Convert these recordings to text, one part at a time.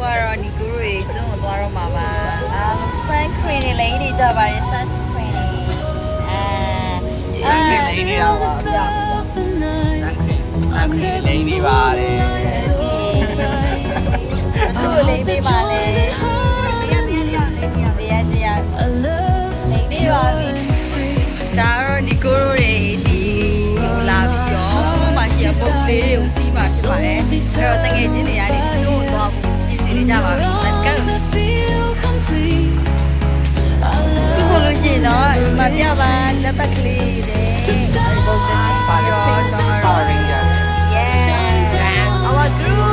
ကတော့ဒီကူတွေကျုံသွားတော့မှာပါsun cream တွေလိမ့်နေကြပါတယ် sunscreen တွေလိမ့်နေရပါဗျာလိမ့်နေပါတယ်သူ့လိမ့်နေပါလေတရားလိမ့်နေပါပြီဒါတော့ဒီကူတွေဒီလာပြီးတော့မှရှိရပုံလေးတွေကိုပြီးမှဖြစ်ပါတယ်အဲ့တော့တကယ်ချင်းတွေကနေကျုံသွားဖို့နေကြပါပြီ let's go ဘလို့ရှိရင်တော့မပြပါလက်ပတ်ကလေးတွေပုံစံပါရောတော့ရင်းရ yeah our group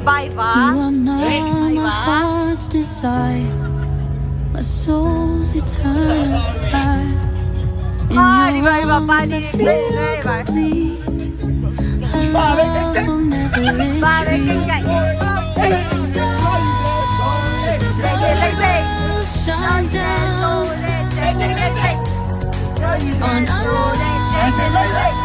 Bye bye. You are not my heart's desire, my soul's eternal fire. In your arms I feel complete. Our love will never retreat. The stars above shine down on our life.